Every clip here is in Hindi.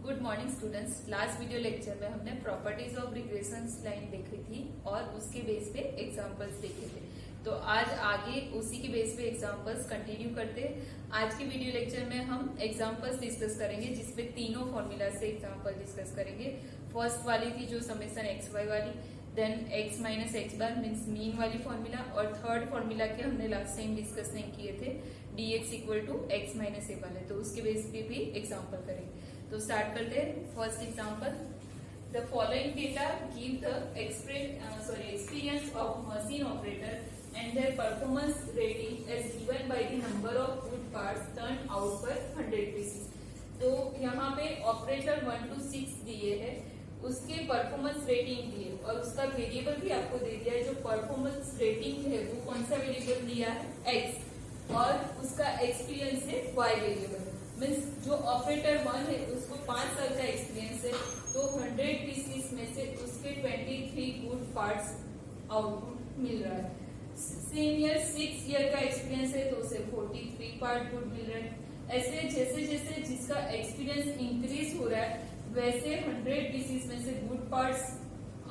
Good morning students. Last video lecture में हमने प्रॉपर्टीज ऑफ रिग्रेशंस लाइन देखी थी और उसके बेस पे एग्जांपल्स देखे थे। तो आज आगे उसी के बेस पे एग्जांपल्स कंटिन्यू करते हैं। आज के वीडियो लेक्चर में हम एग्जांपल्स डिस्कस करेंगे जिसपे तीनों फॉर्मूला से एग्जांपल डिस्कस करेंगे। फर्स्ट वाली थी जो समेशन एक्स वाई वाली, then X minus x bar means mean वाली फॉर्मूला, और थर्ड फॉर्मूला के हमने लास्ट टाइम डिस्कस नहीं किए थे, dx equal to X minus A वाले। तो उसके बेस पे भी एग्जाम्पल करेंगे। तो स्टार्ट करते हैं। First example, the following data give the experience of machine operator and their performance rating as given by the number of good parts turned out per 100 pieces। तो यहाँ पे ऑपरेटर 1 to 6 दिए है, उसके परफॉर्मेंस रेटिंग दिए और उसका वेरिएबल भी आपको दे दिया है। जो परफॉर्मेंस रेटिंग है वो कौन सा वेरिएबल दिया है, x, और उसका एक्सपीरियंस है y वेरिएबल। मीन्स जो ऑपरेटर 1 है उसको 5 साल का एक्सपीरियंस है, तो 100 पीसीस में से उसके 23 गुड पार्ट्स आउटपुट मिल रहा है। सेम ईयर 6 ईयर का एक्सपीरियंस है तो उसे 43 पार्ट गुड मिल रहा है। ऐसे जैसे जैसे जिसका एक्सपीरियंस इंक्रीज हो रहा है वैसे 100 पीसीस में से गुड पार्ट्स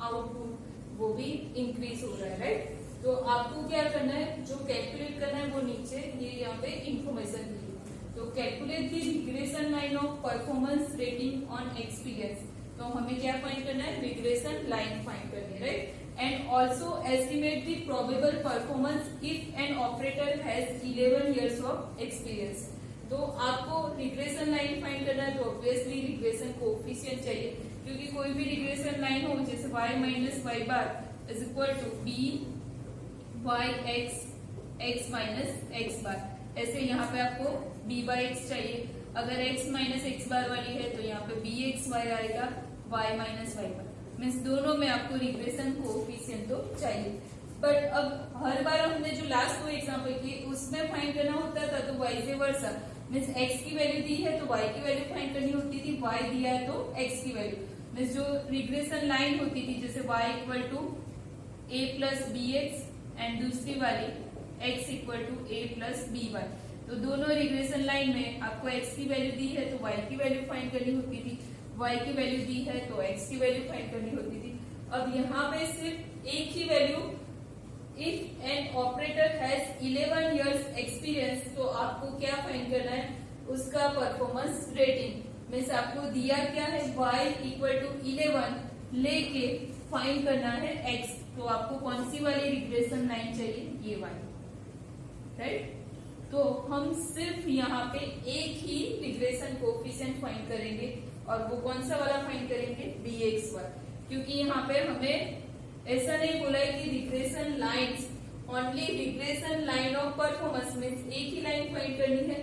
आउटपुट वो भी इंक्रीज हो रहा है, राइट। तो आपको क्या करना है, जो कैलकुलेट करना है वो नीचे ये यहाँ पे इंफॉर्मेशन दी है। तो calculate the regression line of performance rating on experience. तो हमें क्या फाइंड करना है, रिग्रेशन लाइन फाइंड करनी है, right. And also estimate the probable performance if an operator has 11 years of experience। तो आपको रिग्रेशन लाइन फाइंड करना है तो ऑब्वियसली रिग्रेशन कोएफिशिएंट चाहिए, क्योंकि कोई भी रिग्रेशन लाइन हो जैसे y minus Y bar is equal to B Y X minus x bar. ऐसे यहाँ पे आपको b बाई एक्स चाहिए। अगर x माइनस एक्स बार वाली है तो यहाँ पे बी एक्स वाई आएगा, y माइनस वाई बार। मीन्स दोनों में आपको रिग्रेशन कोएफिशिएंट तो चाहिए। बट अब हर बार हमने जो लास्ट 2 एग्जांपल किए उसमें फाइंड करना होता था तो वाइज वर्सा, मीन्स x की वैल्यू दी है तो y की वैल्यू फाइंड करनी होती थी, y दिया है तो x की वैल्यू। मीन्स जो रिग्रेशन लाइन होती थी जैसे y equal to a plus B X and दूसरी वाली x equal to a plus B Y. तो दोनों रिग्रेशन लाइन में आपको x की वैल्यू दी है तो y की वैल्यू फाइंड करनी होती थी, y की वैल्यू दी है तो x की वैल्यू फाइंड करनी होती थी। अब यहाँ पे सिर्फ एक ही value, if an operator has 11 years experience, तो आपको क्या फाइंड करना है, उसका परफॉर्मेंस रेटिंग। मीन्स आपको दिया क्या है, y इक्वल टू 11 लेके फाइंड करना है x। तो आपको कौन सी वाली रिग्रेशन लाइन चाहिए, ये वाली, राइट। तो हम सिर्फ यहाँ पे एक ही रिग्रेशन कोएफिशिएंट फाइंड करेंगे और वो कौन सा वाला फाइंड करेंगे, dx1, क्योंकि यहाँ पे हमें ऐसा नहीं बोला है कि regression lines, only regression line of performance means एक ही लाइन फाइंड करनी है,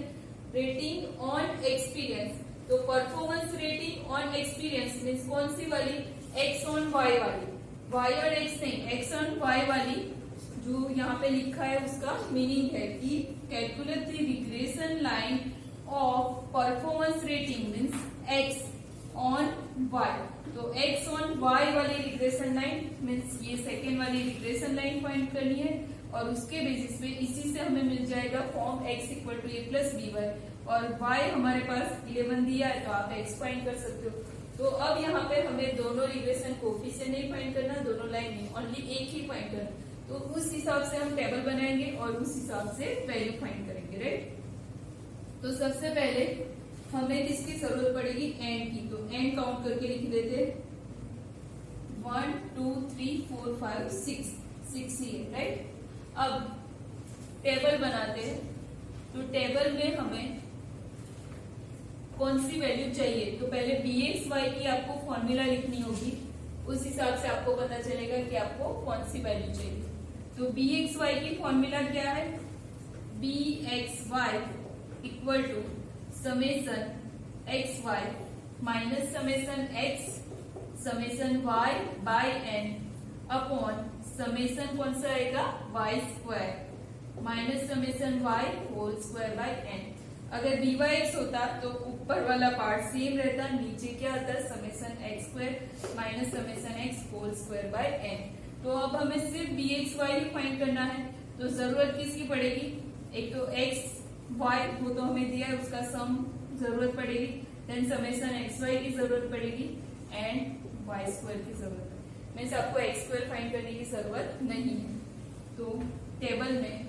रेटिंग ऑन एक्सपीरियंस। तो performance rating on experience means कौन सी वाली, एक्स ऑन वाई वाली, वाई और एक्स नहीं, एक्स ऑन वाई वाली। जो यहाँ पे लिखा है उसका मीनिंग है कि calculate the regression line of performance rating means x on y। तो x ऑन y वाली रिग्रेशन लाइन मीन्स ये सेकेंड वाली रिग्रेशन लाइन फाइंड करनी है और उसके बेसिस पे इसी से हमें मिल जाएगा form x equal to a plus B Y, और y हमारे पास 11 दिया है तो आप x फाइंड कर सकते हो। तो अब यहाँ पे हमें दोनों रिग्रेशन कोएफिशिएंट नहीं फाइंड करना, दोनों लाइन नहीं, ओनली एक ही फाइंड करना। तो उस हिसाब से हम टेबल बनाएंगे और उस हिसाब से वैल्यू फाइंड करेंगे, राइट। तो सबसे पहले हमें इसकी जरूरत पड़ेगी एंड की, तो एंड काउंट करके लिख देते 1 2 3 4 5 6 ही है, राइट। अब टेबल बनाते हैं, तो टेबल में हमें कौन सी वैल्यू चाहिए, तो पहले bxy की आपको फॉर्मूला लिखनी होगी, उस हिसाब से आपको पता चलेगा कि आपको कौन सी वैल्यू चाहिए। तो bxy की फॉर्मूला क्या है, bxy equal to summation X Y minus summation X summation Y by N upon summation कौन सा आएगा, Y square minus summation Y whole square by N. अगर डी वाई एक्स होता तो ऊपर वाला पार्ट सेम रहता, नीचे क्या आता है, summation X square minus summation X whole square by N. तो अब हमें सिर्फ बी एक्स वाई ही फाइंड करना है, तो जरूरत किसकी पड़ेगी, एक तो एक्स वाई वो तो हमें दिया है उसका सम जरूरत पड़ेगी, देन समेशन एक्स वाई की जरूरत पड़ेगी एंड वाई स्क्वायर की जरूरत है। मीन्स आपको एक्स स्क्वायर फाइंड करने की जरूरत नहीं है। तो टेबल में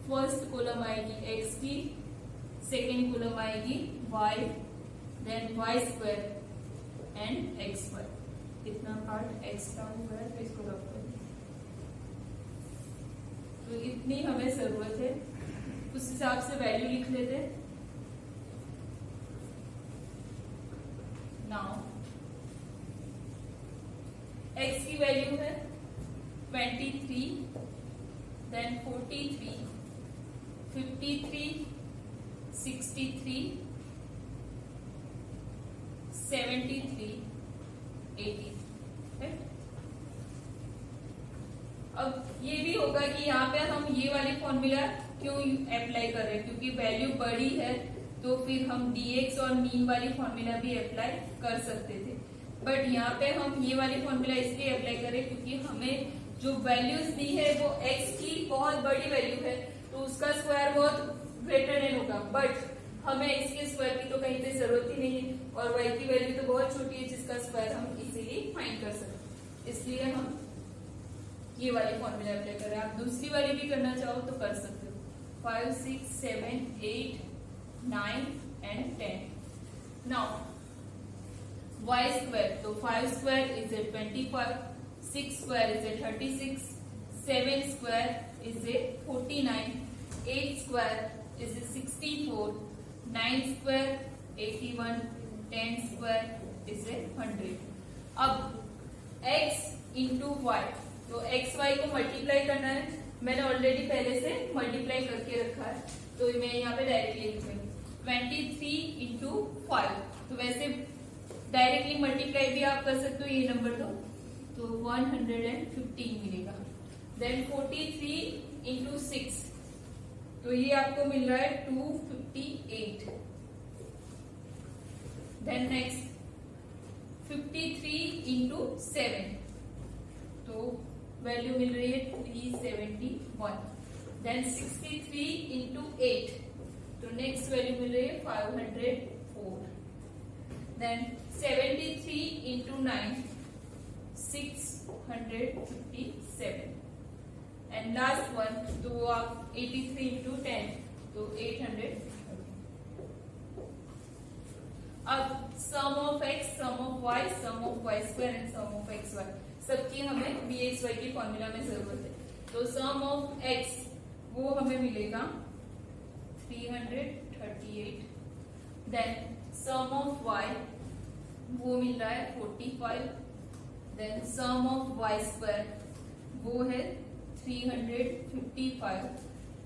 फर्स्ट कॉलम आएगी एक्स की, सेकेंड कॉलम आएगी Y, then Y square and X Y. कितना पार्ट एक्स का हुआ है तो इसको रख दो। तो इतनी हमें जरूरत है, उस हिसाब से वैल्यू लिख लेते हैं। नाउ x की वैल्यू है 23, देन 43, 53, 63, 73, 80। अब ये भी होगा कि यहाँ पे हम ये वाली फॉर्मूला क्यों अप्लाई कर रहे हैं, क्योंकि वैल्यू बड़ी है तो फिर हम dx और मीन वाली फॉर्मूला भी अप्लाई कर सकते थे। बट यहाँ पे हम ये वाली फॉर्मूला इसलिए अप्लाई करें क्योंकि हमें जो वैल्यूज दी है वो x की बहुत बड़ी वैल्यू है, तो उसका स्क्वायर बहुत ग्रेटर देन होगा। बट हमें x के स्क्वायर की तो कहीं पे जरूरत ही नहीं है, और y की वैल्यू तो बहुत छोटी है जिसका स्क्वायर हम इजीली फाइंड कर सकते, इसलिए हम ये वाली फॉर्मूला अप्लाई करें। आप दूसरी वाली भी करना चाहो तो कर सकते हो। 5, 6, 7, 8, 9 एंड 10। नाउ y स्क्वायर, तो 5 square is a 25, 6 square is a 36, 7 square is a 49, 8 square is a 64, 9 square 81, 10 square is a 100। अब x इंटू वाई, तो एक्स वाई को मल्टीप्लाई करना है। मैंने ऑलरेडी पहले से मल्टीप्लाई करके रखा है, तो मैं यहाँ पे डायरेक्टली लिखूंगी 23 इंटू 5। तो वैसे डायरेक्टली मल्टीप्लाई भी आप कर सकते हो, ये नंबर तो 115 मिलेगा। देन 43 इंटू 6, तो ये आपको मिल रहा है 258। देन नेक्स्ट 53 इंटू 7, तो वैल्यू मिल रही है 371। देन 63 इंटू 8, तो नेक्स्ट वैल्यू मिल रही है 504। Then 73 into 9, 657। And last one तो आप 83 इंटू 10, तो 830। अब sum of x, sum of y, sum of y square and sum of X Y, सबकी हमें bxy की फॉर्मूला में जरूरत है। तो सम ऑफ x वो हमें मिलेगा 338। देन सम ऑफ y वो मिल रहा है 45। Then sum of y square वो है 355।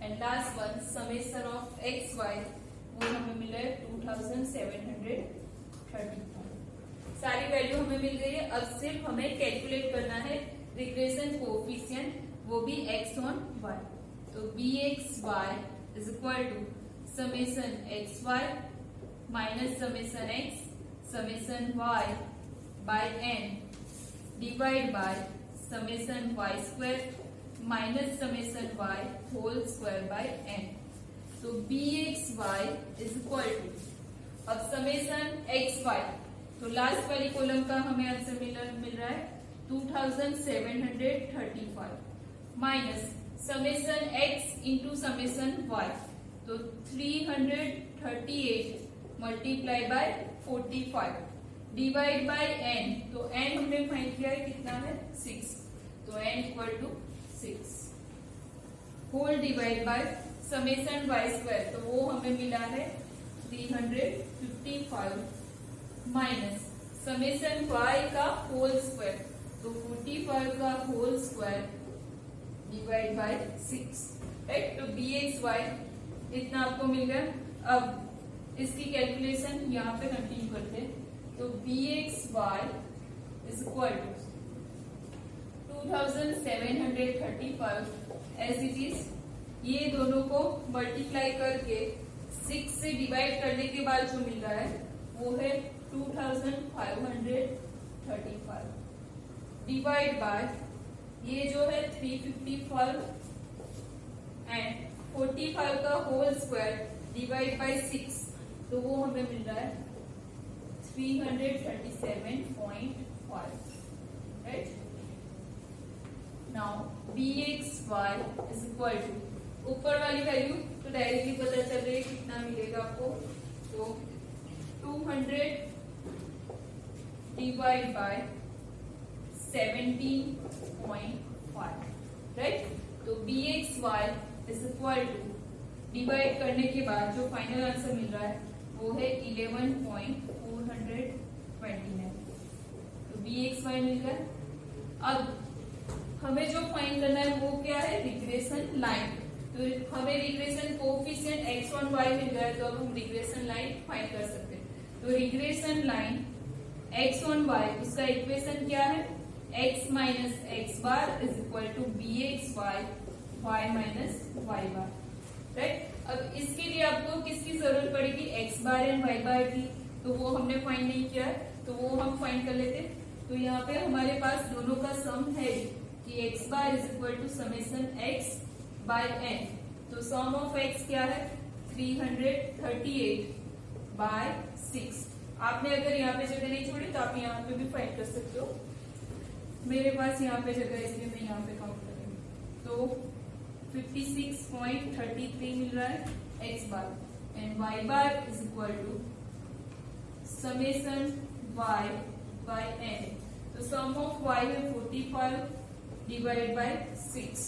And last one summation of X Y वो हमें मिला है 2734। सारी वैल्यू हमें मिल गई है। अब सिर्फ हमें कैलकुलेट करना है रिग्रेशन कोएफिशिएंट, वो भी x ऑन y। तो bxy is equal to summation xy minus summation x summation y by n divide by summation y square minus summation y whole square by n। तो bxy इज इक्वल टू, अब समेशन xy, तो लास्ट वाली कॉलम का हमें आंसर मिल रहा है 2735 minus summation x into summation y, तो 338 multiply by 45 divide by n, तो n हमने फाइंड किया है कितना है 6, तो n equal to 6 whole divide by summation y square, तो वो हमें मिला है 355 माइनस समेशन y का होल स्क्वायर, तो 45 का whole square divide by 6, right. तो bxy इतना आपको मिल गया। अब इसकी कैलकुलेशन यहाँ पे कंटिन्यू करते हैं। तो bxy is equal to 2735 as it is, ये दोनों को मल्टीप्लाई करके 6 से डिवाइड करने के बाद जो मिल रहा है वो है 2535 डिवाइड बाय ये जो है 355 एंड 45 का होल स्क्वायर डिवाइड बाय 6, तो वो हमें मिल रहा है 337.5, right? Now bxy is equal to, ऊपर वाली वैल्यू तो डायरेक्टली पता चल रही है कितना मिलेगा आपको, तो 200 डिवाइड बाय 17.5, राइट? तो bxy is equal to, divide करने के बाद जो फाइनल आंसर मिल रहा है वो है 11.429, तो bxy मिल गया। अब हमें जो फाइंड करना है वो क्या है, रिग्रेशन लाइन। तो हमें रिग्रेशन कोएफिशिएंट x1y मिल गया है, तो अब हम रिग्रेशन लाइन फाइंड कर सकते हैं। तो रिग्रेशन लाइन x1y, उसका इक्वेशन क्या है, x minus x bar is equal to bxy y minus y bar, right? अब इसके लिए आपको किसकी जरूरत पड़ेगी, x bar and y bar की, तो वो हमने फाइंड नहीं किया है, तो वो हम फाइंड कर लेते। तो यहाँ पे हमारे पास दोनों का सम है कि x bar is equal to summation x by n, तो सम ऑफ x क्या है, 338 बाय 6। आपने अगर यहाँ पे जगह नहीं छोड़ी तो आप यहाँ पे भी फाइंड कर सकते हो, मेरे पास यहाँ पे जगह है इसलिए मैं यहाँ पे काउंट करूंगी। तो 56.33 मिल रहा है x bar, and y bar is equal to summation y by n, तो सम ऑफ y है 45 डिवाइड बाय 6,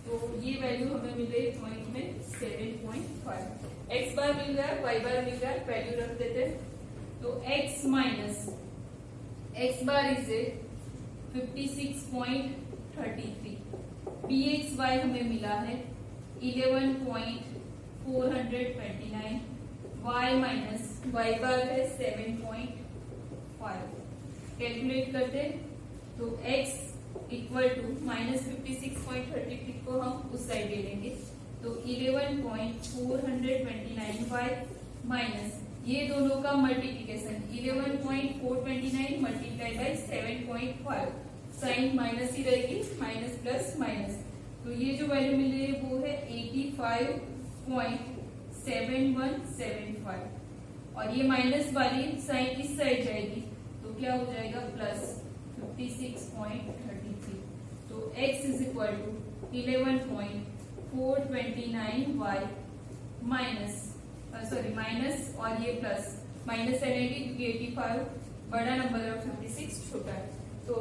तो ये वैल्यू हमें मिल रही है पॉइंट में 7.5। x बार मिल गया, y बार मिल गया, वैल्यू रख देते हैं। तो x minus x bar is 56.33, bxy हमें मिला है 11.429, y माइनस y बार है 7.5। कैलकुलेट करते तो x इक्वल टू माइनस 56.33 को हम उस साइड ले लेंगे, तो 11.429y माइनस ये दोनों का multiplication 11.429 multiply by 7.5, sign minus ही रहेगी, माइनस प्लस माइनस, तो ये जो वैल्यू मिल रही है वो है 85.7175, और ये माइनस वाली साइन इस साइड जाएगी तो क्या हो जाएगा, प्लस 56.33। तो x इज इक्वल टू 11.429y माइनस माइनस और ये प्लस माइनस एनआईटी, क्योंकि 85 बड़ा नंबर है और 56 छोटा है, तो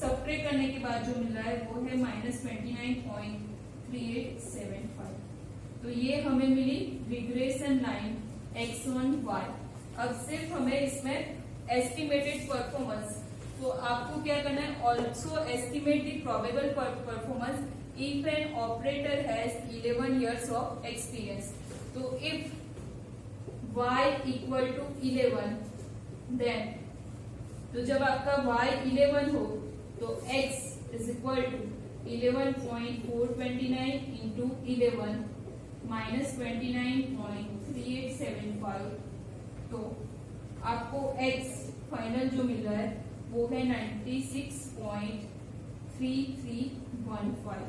सब्ट्रैक्ट करने के बाद जो मिल रहा है वो है -29.3875। तो ये हमें मिली रिग्रेशन लाइन x1y। अब सिर्फ हमें इसमें एस्टिमेटेड परफॉर्मेंस, तो आपको क्या करना है, also estimate the probable performance if an operator has 11 years of experience. तो if y equal to 11, then तो जब आपका y 11 हो तो x is equal to 11.429 into 11 minus 29.3875, तो आपको x फाइनल जो मिल रहा है वो है 96.3315,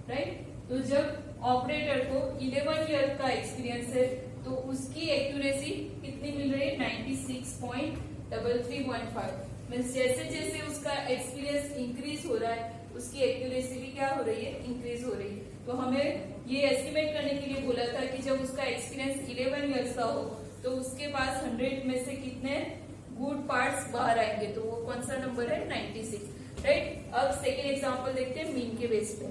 राइट? तो जब ऑपरेटर को 11 ईयर का एक्सपीरियंस है तो उसकी एक्यूरेसी कितनी मिल रही है, 96.3315। मीन्स जैसे जैसे उसका एक्सपीरियंस इंक्रीज हो रहा है उसकी एक्यूरेसी भी क्या हो रही है, इंक्रीज हो रही है। तो हमें ये एस्टिमेट करने के लिए बोला था कि जब उसका एक्सपीरियंस 11 ईयर्स का हो तो उसके पास 100 में से कितने गुड पार्ट्स बाहर आएंगे, तो वो कौन सा नंबर है, 96, राइट? अब सेकेंड एग्जाम्पल देखते हैं मीन के बेस पे।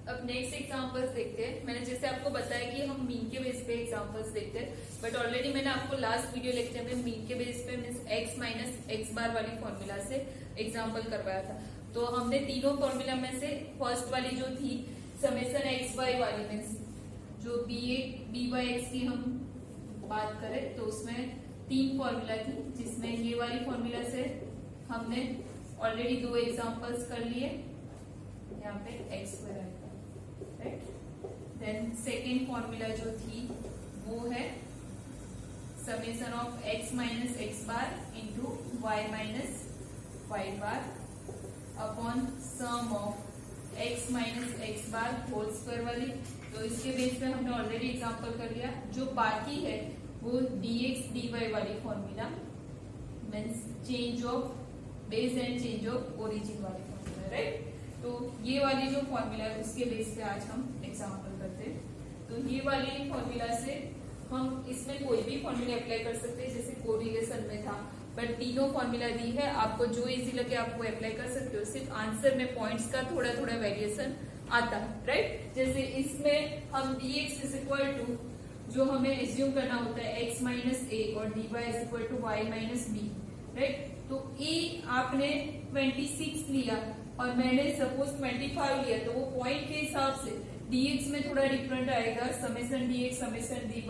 अब नेक्स्ट एग्जांपल्स देखते हैं। मैंने जैसे आपको बताया कि हम मीन के बेस पे एग्जांपल्स देखते हैं, बट ऑलरेडी मैंने आपको लास्ट वीडियो लेक्चर में मीन के बेस पे मीन्स x माइनस एक्स बार वाली फॉर्मूला से एग्जांपल करवाया था। तो हमने तीनों फॉर्मूला में से फर्स्ट वाली जो थी समेशन एक्स वाई वाली, मीन्स जो बी बाई एक्स की हम बात करें तो उसमें 3 फॉर्मूला थी, जिसमें ये वाली फॉर्मूला से हमने ऑलरेडी 2 एग्जांपल्स कर लिए, यहाँ पे एक्स स्क्वायर आएगा, राइट? देन सेकेंड फॉर्मूला जो थी वो है summation of X minus x bar into Y minus Y bar upon sum of X minus x bar whole square वाली। तो इसके बेस पे हमने ऑलरेडी एग्जांपल कर लिया। जो बाकी है वो dx dy वाली formula means change of base and change of origin वाले फॉर्मूला, राइट। तो ये वाली जो फॉर्मूला है उसके बेस पे आज हम एग्जाम्पल करते हैं। तो ये वाली फॉर्मूला से हम इसमें कोई भी फॉर्मूला अप्लाई कर सकते हैं, जैसे कोरिलेशन में था, बट तीनों फॉर्मूला दी है, आपको जो इजी लगे आप वो अप्लाई कर सकते हो। सिर्फ आंसर में पॉइंट्स का थोड़ा थोड़ा वेरिएशन आता है, राइट। जैसे इसमें हम dx इज इक्वल टू जो हमें एज्यूम करना होता है x माइनस ए और dy is equal to y minus B, right. तो e आपने 26 लिया और मैंने सपोज 25 लिया, तो वो पॉइंट के हिसाब से dx में थोड़ा डिफरेंट आएगा, समेशन dx समेशन dy।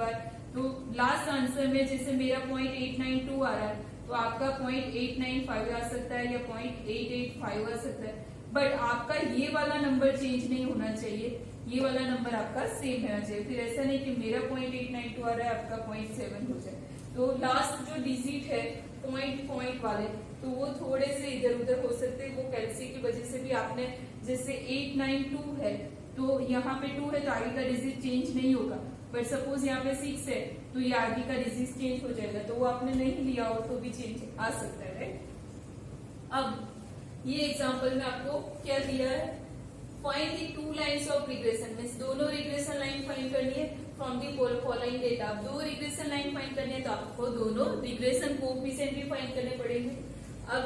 तो लास्ट आंसर में जैसे मेरा पॉइंट 892 आ रहा है, तो आपका पॉइंट 895 आ सकता है या पॉइंट 885 आ सकता है, बट आपका ये वाला नंबर चेंज नहीं होना चाहिए, ये वाला नंबर आपका सेम रहना चाहिए। फिर ऐसा नहीं कि मेरा पॉइंट 892 आ रहा है, आपका 0.7 हो जाए। तो लास्ट जो डिजिट है पॉइंट वाले, तो वो थोड़े से इधर उधर हो सकते हैं, वो कैलसी की वजह से भी आपने जैसे 892 है तो यहाँ पे 2 है तो आगे का डिजिट चेंज नहीं होगा, बट सपोज यहाँ पे 6 है तो ये आगे का डिजिट चेंज हो जाएगा, तो वो आपने नहीं लिया हो तो भी चेंज आ सकता है, राइट। अब ये एग्जांपल में आपको क्या दिया है, find the two lines of regression, means दोनों रिग्रेशन लाइन फाइंड करनी है फ्रॉम दी फॉलोइंग डेटा। आप दो रिग्रेशन लाइन फाइंड करनी है तो आपको दोनों रिग्रेशन कोएफिशिएंट भी फाइंड करने पड़ेंगे। अब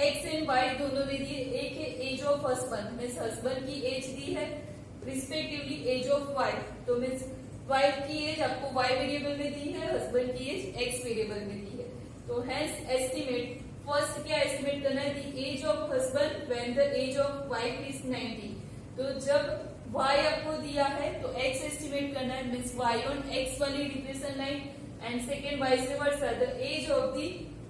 x एंड y दोनों में दिए, एक है age of husband, means husband की एज दी है, रिस्पेक्टिवली एज ऑफ वाइफ, तो मींस वाइफ की एज आपको y वेरिएबल में दी है, हस्बैंड की एज x वेरिएबल में दी है। तो हेंस एस्टिमेट, फर्स्ट क्या एस्टिमेट करना है, the age of husband when the age of wife is 90। तो जब y आपको दिया है तो x एस्टिमेट करना है, मींस y ऑन x वाली regression line, and second vice versa the age of the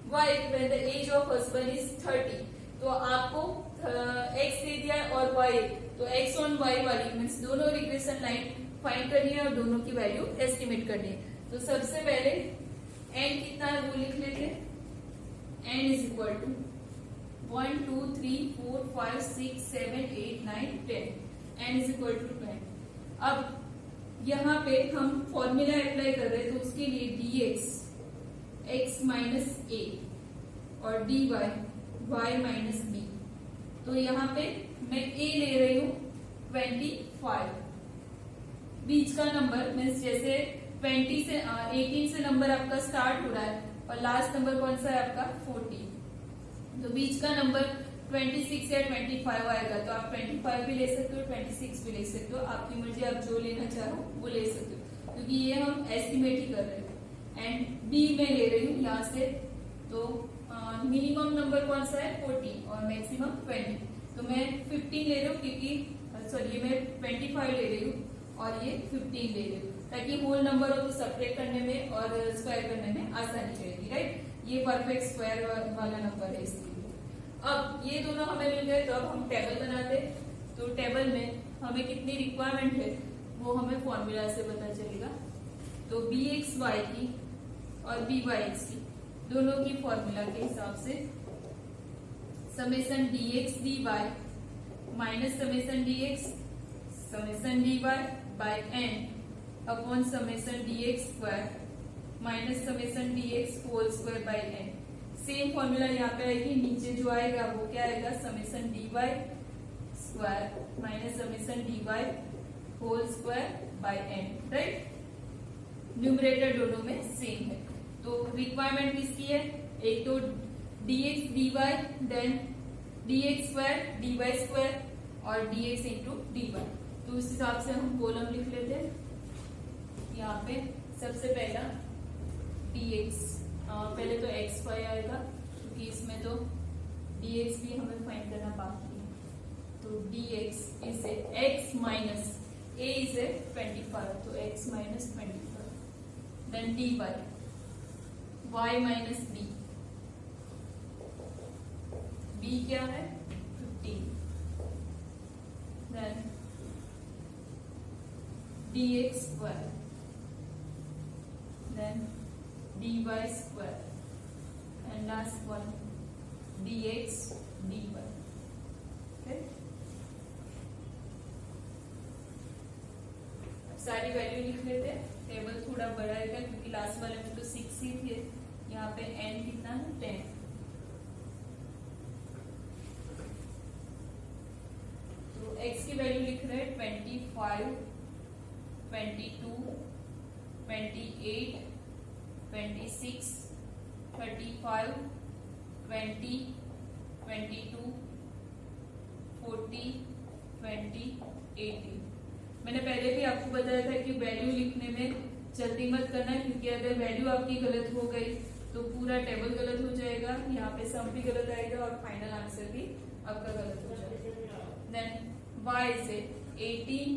wife when the age of husband is 30। तो आपको x दे दिया और y, तो x ऑन y वाली मींस दोनों रिग्रेशन लाइन फाइंड करनी है और दोनों की वैल्यू एस्टिमेट करनी है। तो सबसे पहले n कितना है वो लिख लेते हैं, n is equal to 1 2 3 4 5 6 7 8 9 10, n is equal to 10। अब यहाँ पे हम फॉर्मूला अप्लाई कर रहे हैं, तो उसके लिए dx x माइनस ए और dy y माइनस बी। तो यहाँ पे मैं a ले रही हूँ 25, बीच का नंबर मीन्स जैसे 20 से 18 से नंबर आपका स्टार्ट हो रहा है और लास्ट नंबर कौन सा है आपका 40, तो बीच का नंबर 26 या 25 आएगा। तो आप 25 भी ले सकते हो, 26 भी ले सकते हो, आपकी मर्जी, आप जो लेना चाहो वो ले सकते हो, क्योंकि ये हम एस्टिमेट ही कर रहे हैं। एंड बी में ले रही हूँ यहाँ से, तो मिनिमम नंबर कौन सा है 40 और मैक्सिमम 20, तो मैं 15 ले रही हूँ, क्योंकि सॉरी मैं 25 ले रही हूँ और ये 15 ले रही हूँ, ताकि होल नंबर हो तो सब्ट्रैक्ट करने में और स्क्वायर करने में आसानी रहेगी, राइट। ये परफेक्ट स्क्वायर वाला नंबर है इसलिए। अब ये दोनों हमें मिल गए, तो अब हम टेबल बनाते, तो टेबल में हमें कितनी रिक्वायरमेंट है वो हमें फॉर्मूला से पता चलेगा। तो bxy की और byx की दोनों की फॉर्मूला के हिसाब से summation dx dy minus summation dx summation dy by n upon summation dx square minus summation dx whole square by n। Same formula यहाँ पे आएगी, नीचे जो आएगा वो क्या आएगा, summation dy square minus summation dy whole square by n, right. Numerator दोनों में सेम है। तो रिक्वायरमेंट किसकी है, एक तो dx dy, then dx square dy square और dx इंटू dy। तो उस हिसाब से हम कॉलम लिख लेते हैं। यहाँ पे सबसे पहला dx, पहले तो xy आएगा, क्योंकि इसमें तो dx भी हमें फाइंड करना बाकी है। तो dx is x minus a is 25, तो x minus 25, then dy y minus b, b क्या है 15, then dx square, then dy square and last one dx dy, okay? अब सारी वैल्यू लिख लेते हैं। टेबल थोड़ा बड़ा है क्योंकि लास्ट वाले में तो 6 ही थे, यहाँ पे n कितना है 10। तो x की वैल्यू लिख रहे हैं 25, 22, 28, 26, 35, 20, 22, 40, 20, 80। मैंने पहले भी आपको बताया था कि वैल्यू लिखने में जल्दी मत करना, क्योंकि अगर वैल्यू आपकी गलत हो गई तो पूरा टेबल गलत हो जाएगा, यहाँ पे सम भी गलत आएगा और फाइनल आंसर भी आपका गलत हो जाएगा। देन y से 18,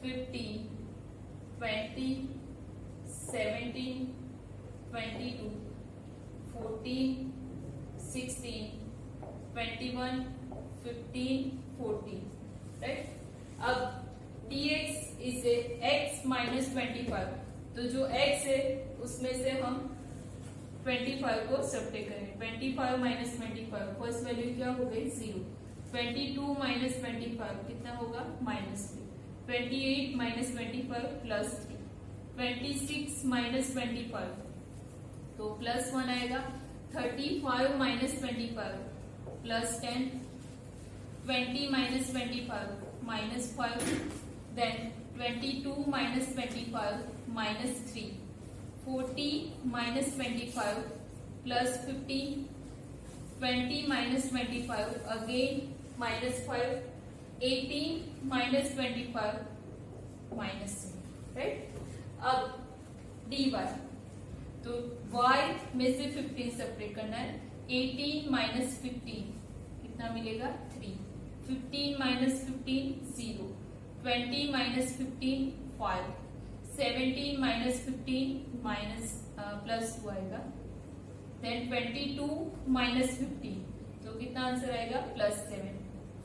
15, 20, 17, 22, 14, 16, 21, 15, 14, राइट। अब dx इज x माइनस 25, तो जो x है उसमें से हम 25 को सब्ट्रैक्ट करें। 25 माइनस 25, फर्स्ट वैल्यू क्या हो गई 0। 22 माइनस 25 कितना होगा -3। 28 माइनस 25 प्लस 3। 26 माइनस 25 तो +1 आएगा। 35 minus 25 plus 10। 20 minus 25 -5, then 22 minus 25 minus 3, 40 minus 25 plus 15, 20 minus 25 again minus 5, 18 minus 25 minus 3, right? अब dy, तो y में से 15 सब्ट्रैक्ट करना है। 18 minus 15 कितना मिलेगा 3। 15 minus 15 0। 20 minus 15 5। 17 minus 15 minus plus 2 आएगा। Then 22 minus 15 तो कितना आंसर आएगा +7।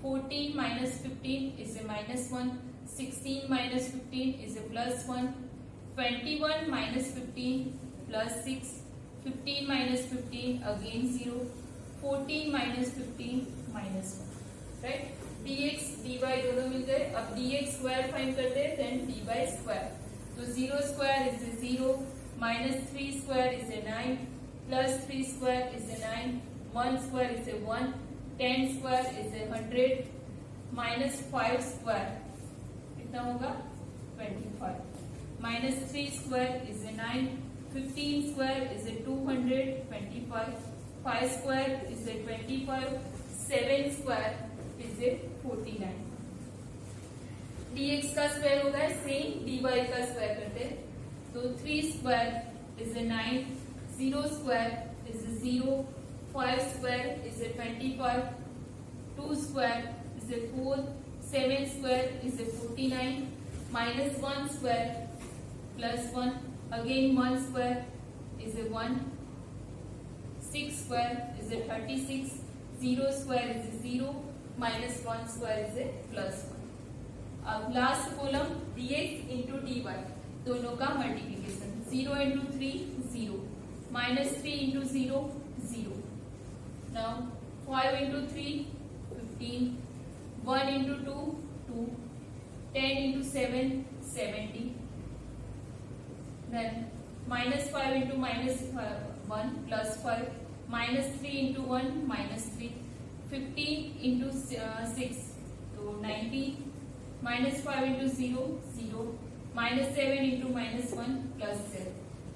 14 minus 15 is a -1। 16 minus 15 is a +1। 21 minus 15 +6। 15 minus 15 again 0। 14 minus 15 -1, right. dx dy दोनों मिल गए। अब dx स्क्वायर फाइंड करते हैं, देन dy स्क्वायर। तो 0 square is 0, -3 square is 9, +3 square is 9, 1 square is 1, 10 square is 100, -5 square कितना होगा 25, -3 square is 9, 15 square is 225, 5 square is 25, 7 square is 49। dx का स्क्वायर होगा सेम dy का स्क्वायर करते हैं। तो 3 square is 9, 0 square is 0, 5 square is 25, 2 square is 4, 7 square is 49, -1 square +1, again 1 square is 1, 6 square is 36, 0 square is 0, -1 square is +1। अब last column dx into dy दोनों का multiplication. 0 into 3 0, -3 into 0 0। Now 5 into 3 15, 1 into 2 2, 10 into 7 70, then -5 into -1 +5, -3 into 1 -3, 15 into 6 तो 90, -5 इंटू 0 0, -7 इंटू -1 +7,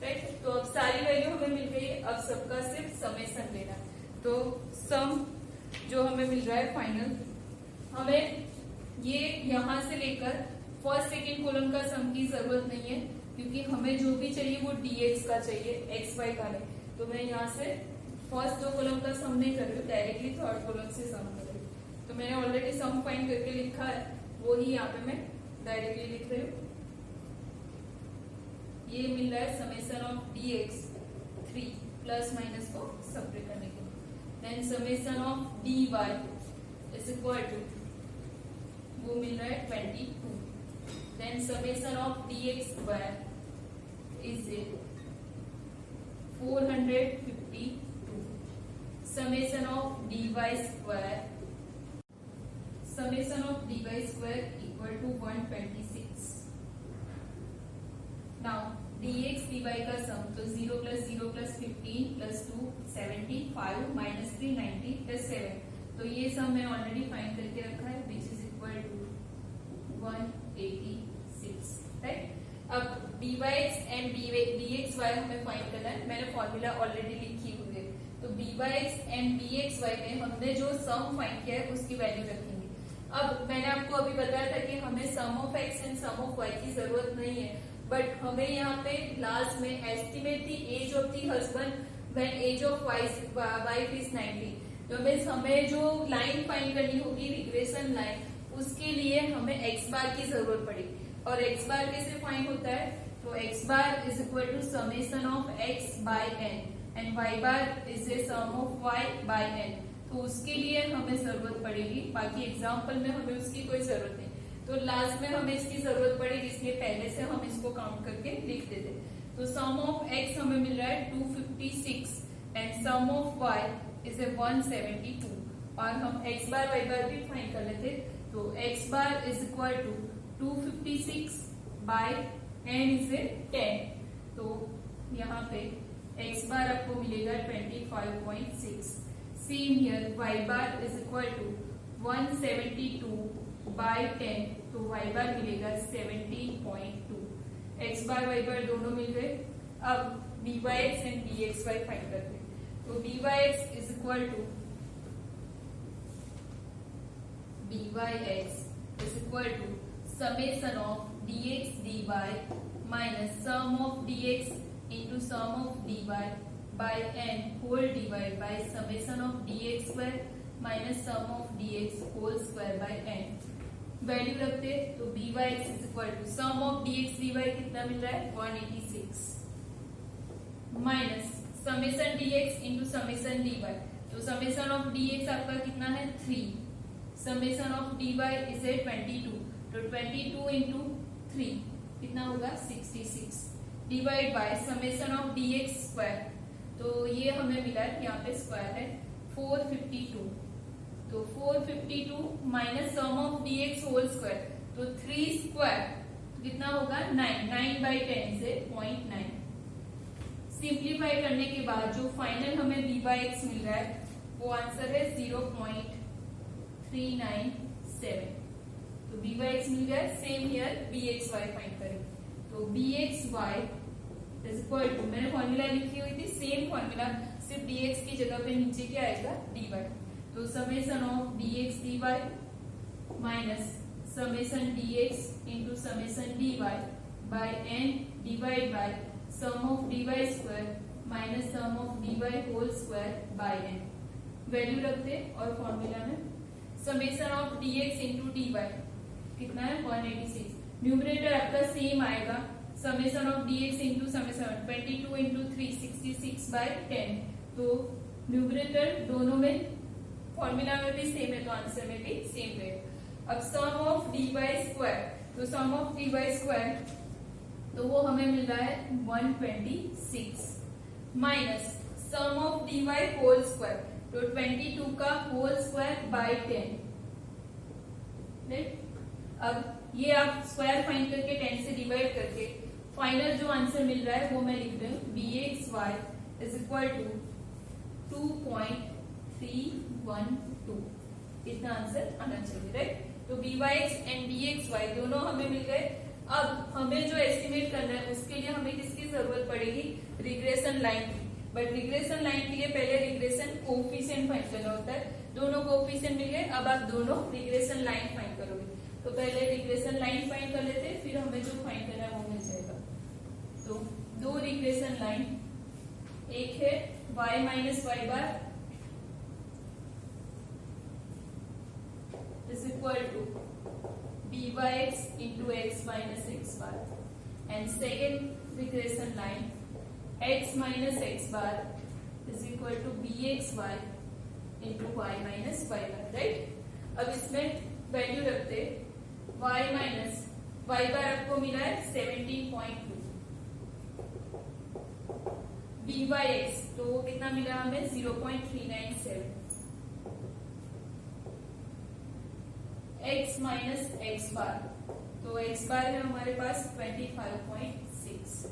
राइट। तो अब सारी वैल्यू हमें मिल गई है। अब सबका सिर्फ समेशन लेना। तो सम जो हमें मिल रहा है फाइनल, हमें ये यहाँ से लेकर फर्स्ट सेकेंड कॉलम का सम की जरूरत नहीं है, क्योंकि हमें जो भी चाहिए वो dx का चाहिए, xy का नहीं। तो मैं यहाँ से फर्स्ट दो कॉलम का सम नहीं कर रही हूँ, डायरेक्टली थर्ड कॉलम से सम कर रही हूँ। तो मैंने ऑलरेडी सम फाइंड करके लिखा है, वो ही यहाँ पे मैं डायरेक्टली लिख रही हूँ। ये मिल रहा है summation of dx 3 plus minus को सब्ट्रैक्ट करने के लिए। Then summation of dy is equal to वो मिल रहा है 22। Then summation of dx square is 452। Summation of dy square, summation of dy square equal to 126। Now dx dy का सम, तो 0 + 0 + 15 तो ये सम मैं ऑलरेडी फाइंड करके रखा है which is equal to 186, right. अब dx एंड dxy हमें फाइंड करना है, मैंने फॉर्मूला ऑलरेडी लिखी हुई है। तो dx एंड dxy में हमने जो सम फाइंड किया है उसकी वैल्यू रखेंगे। अब मैंने आपको अभी बताया था कि हमें sum of x and sum of y की जरूरत नहीं है, बट हमें यहाँ पे लास्ट में estimate the age of the husband when age of wife is 90। तो हमें जो लाइन फाइंड करनी होगी रिग्रेशन लाइन, उसके लिए हमें x बार की जरूरत पड़ेगी। और x बार कैसे फाइंड होता है, तो x bar is equal to summation of x by n and y bar is a sum of y by n। तो उसके लिए हमें जरूरत पड़ेगी, बाकी एग्जाम्पल में हमें उसकी कोई जरूरत नहीं। तो लास्ट में हमें इसकी जरूरत पड़ेगी, इसलिए पहले से हम इसको काउंट करके लिख देते। तो सम ऑफ x हमें मिल रहा है 256 and sum of y is a 172। और हम x बार y बार भी फाइंड कर लेते। तो x bar is equal to 256 by n is a 10। तो यहाँ पे x बार आपको मिलेगा 25.6। Same here y bar is equal to 172 by 10, तो y बार मिलेगा 17.2। x बार y बार दोनों मिल गए। अब dyx एंड dxy फाइंड करते हैं। तो dyx is equal to summation of dx dy minus sum of dx into sum of dy by n whole divide by summation of dx square minus sum of dx whole square by n। Value रखते तो dyx is equal to sum of dx dy कितना मिल रहा है 186 minus summation dx into summation dy। तो समेशन ऑफ dx आपका कितना है 3, summation of dy is a 22। तो 22 इंटू 3 कितना होगा 66 divide by summation of dx square. तो ये हमें मिला है, यहाँ पे स्क्वायर है 452। तो 452 minus sum of dx whole square, तो 3 स्क्वायर कितना होगा 9 बाई 10 से 0.9। सिंप्लीफाई करने के बाद जो फाइनल हमें dyx मिल रहा है वो आंसर है 0.397। तो dyx मिल गया। सेम हियर bxy फाइंड करें। तो bxy इज इक्वल टू, मैंने फॉर्मूला लिखी हुई थी सेम फॉर्मूला, सिर्फ dx की जगह पे नीचे क्या आएगा dy। तो summation of dx dy minus summation dx into summation dy by n divide by sum of dy square minus sum of dy whole square by n। Value रखते और फॉर्मूला में summation of dx into dy कितना है 186। न्यूमरेटर आपका सेम आएगा, summation of dx into summation 22 into 3 66 by 10। तो न्यूमरेटर दोनों में फॉर्मूला में भी सेम है, तो आंसर में भी सेम रहेगा। अब सम ऑफ dy स्क्वायर, तो सम ऑफ dy स्क्वायर तो वो हमें मिल रहा है 126 minus sum of dy whole square, तो 22 का होल स्क्वायर बाय 10। अब ये आप स्क्वायर फाइंड करके 10 से डिवाइड करके फाइनल जो आंसर मिल रहा है वो मैं लिख रही हूँ bxy इज इक्वल टू 2.312। इतना आंसर आना चाहिए, राइट। तो byx एंड dxy दोनों हमें मिल गए। अब हमें जो एस्टिमेट करना है उसके लिए हमें किसकी जरूरत पड़ेगी, रिग्रेशन लाइन की। बट रिग्रेशन लाइन के लिए पहले रिग्रेशन कोएफिशिएंट फाइंड करना होता है। दोनों कोएफिशिएंट मिल गए, अब आप दोनों रिग्रेशन लाइन फाइंड करोगे। तो पहले रिग्रेशन लाइन फाइंड कर लेते हैं, फिर हमें जो फाइंड करना है वो मिल जाएगा। तो दो रिग्रेशन लाइन, एक है y minus Y bar is equal to byx into x minus x bar and second regression line x minus x bar is equal to bxy into y minus Y bar, right. अब इसमें वैल्यू रखते y माइनस वाई बार आपको मिला है 17.2, byx तो वो कितना मिला हमें 0.397, x माइनस एक्स बार तो x बार है हमारे पास 25.6।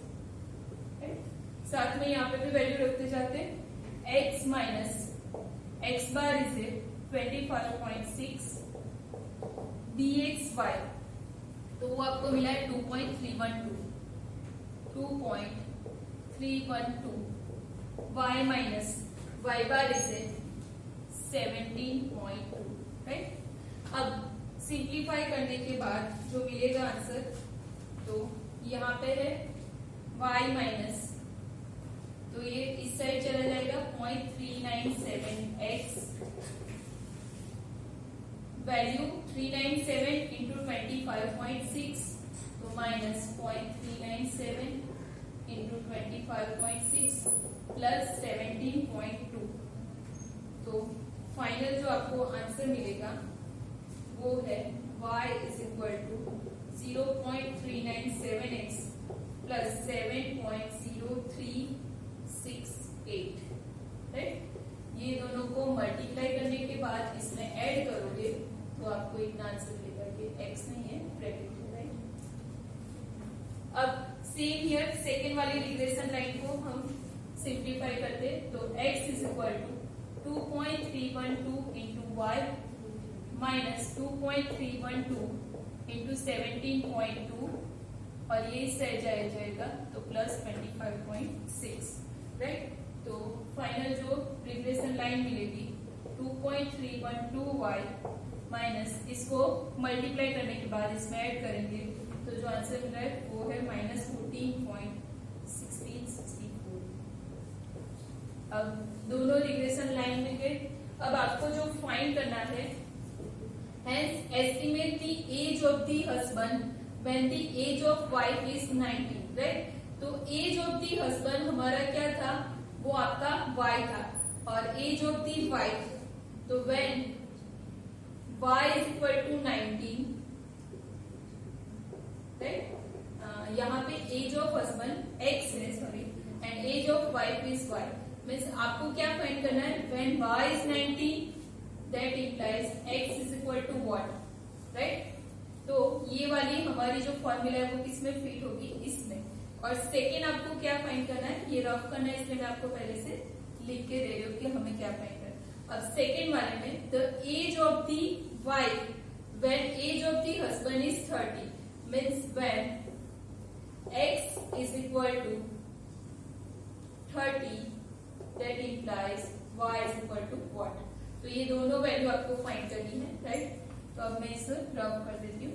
साथ में यहाँ पे भी वैल्यू रखते जाते हैं। x minus x bar is 25.6 dxy, तो वो आपको मिला है 2.312 y माइनस y बार इसे 17.2, राइट। अब सिंप्लीफाई करने के बाद जो मिलेगा आंसर, तो यहाँ पे है y माइनस, तो ये इस साइड चला जाएगा 0.397x, वैल्यू 397 इंटू 25.6, तो माइनस 0.397 इंटू 25.6 प्लस 17.2, तो फाइनल जो आपको आंसर मिलेगा वो है y is equal to 0.397x plus 7.0368, right. ये दोनों को मल्टीप्लाई करने के बाद इसमें ऐड करोगे तो आपको इतना आंसर मिलेगा कि x नहीं है, ब्रैकेट है, राइट। अब सेम हियर सेकेंड वाली रिग्रेशन लाइन को हम सिंप्लीफाई करते, तो x is equal to 2.312 into y minus 2.312 into 17.2, और ये इस साइड जाएगा तो प्लस 25.6, राइट। तो फाइनल जो रिग्रेशन लाइन मिलेगी 2.312y माइनस, इसको मल्टीप्लाई करने के बाद इसमें ऐड करेंगे तो जो आंसर मिला है वो है माइनस 14.1664। अब दोनों रिग्रेशन लाइन मिल गए। अब आपको जो फाइंड करना है, hence estimate the age of the husband when the age of wife is 90, right। तो एज ऑफ दी हस्बैंड हमारा क्या था, वो आपका y था, और एज ऑफ दी वाइफ, तो when y is equal to 19, right. यहाँ पे एज ऑफ हस्बैंड x है, sorry, and age of wife is y, means आपको क्या फाइंड करना है, when y is 90 that implies x is equal to what, right. तो ये वाली हमारी जो फॉर्मूला है वो किसमें फिट होगी, इसमें। और सेकेंड आपको क्या फाइंड करना है, ये रफ करना है, इसलिए मैं आपको पहले से लिख के दे रही हूँ कि हमें क्या फाइंड करना है। अब सेकेंड वाले में the age of the wife when age of the husband is 30 means when x is equal to 30 that implies y is equal to what. तो ये दोनों वैल्यू आपको फाइंड करनी है, राइट। तो अब मैं इसे रफ कर देती हूँ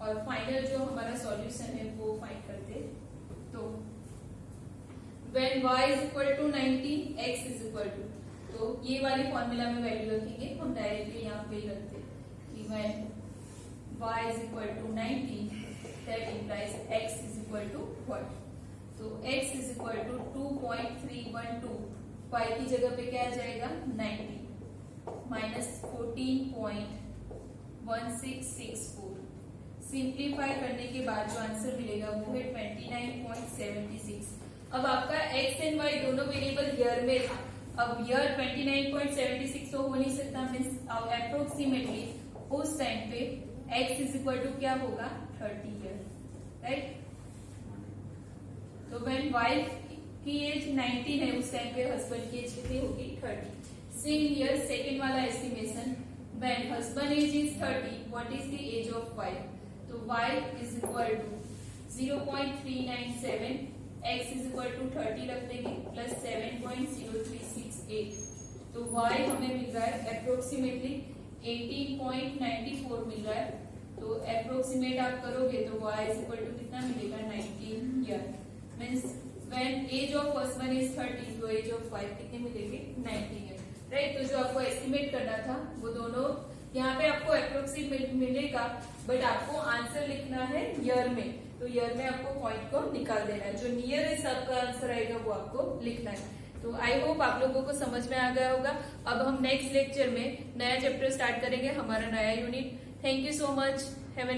और फाइनल जो हमारा सॉल्यूशन है वो फाइंड करते हैं। तो when y is equal to 90, x is equal to, तो ये वाली फॉर्मूला में वैल्यू रखेंगे, हम डायरेक्टली यहाँ पे ही रखते हैं कि when y is equal to 90 that implies x is equal to what। तो x is equal to 2.312, y की जगह पे क्या आ जाएगा 90 माइनस 14.1664। सिंप्लीफाई करने के बाद जो आंसर मिलेगा वो है 29.76। अब आपका x एंड y दोनों वेरिएबल ईयर में था, अब ईयर 29.76 तो हो नहीं सकता, मीन्स अप्रोक्सीमेटली उस टाइम पे x इज इक्वल टू क्या होगा 30 ईयर, राइट। तो व्हेन वाइफ की एज 19 है उस टाइम पे हस्बैंड की एज कितनी होगी 30। सेम ईयर सेकेंड वाला estimation, when husband age is 30 what is the age of wife, तो y is equal to 0.397, x is equal to 30 रख देंगे प्लस 7.0368, तो y हमें मिल रहा है अप्रोक्सीमेटली 18.94 मिल रहा है। तो अप्रोक्सीमेट आप करोगे तो y इज इक्वल टू कितना मिलेगा 19 year, means when age of husband is 30 तो एज ऑफ वाइफ कितने मिलेंगे 19 ईयर, राइट। तो जो आपको एस्टिमेट करना था वो दोनों यहाँ पे आपको अप्रोक्सीमेट मिलेगा, बट आपको आंसर लिखना है ईयर में, तो ईयर में आपको पॉइंट को निकाल देना है, जो नियरेस्ट आपका आंसर आएगा वो आपको लिखना है। तो आई होप आप लोगों को समझ में आ गया होगा। अब हम नेक्स्ट लेक्चर में नया चैप्टर स्टार्ट करेंगे, हमारा नया unit. Thank you so much. Have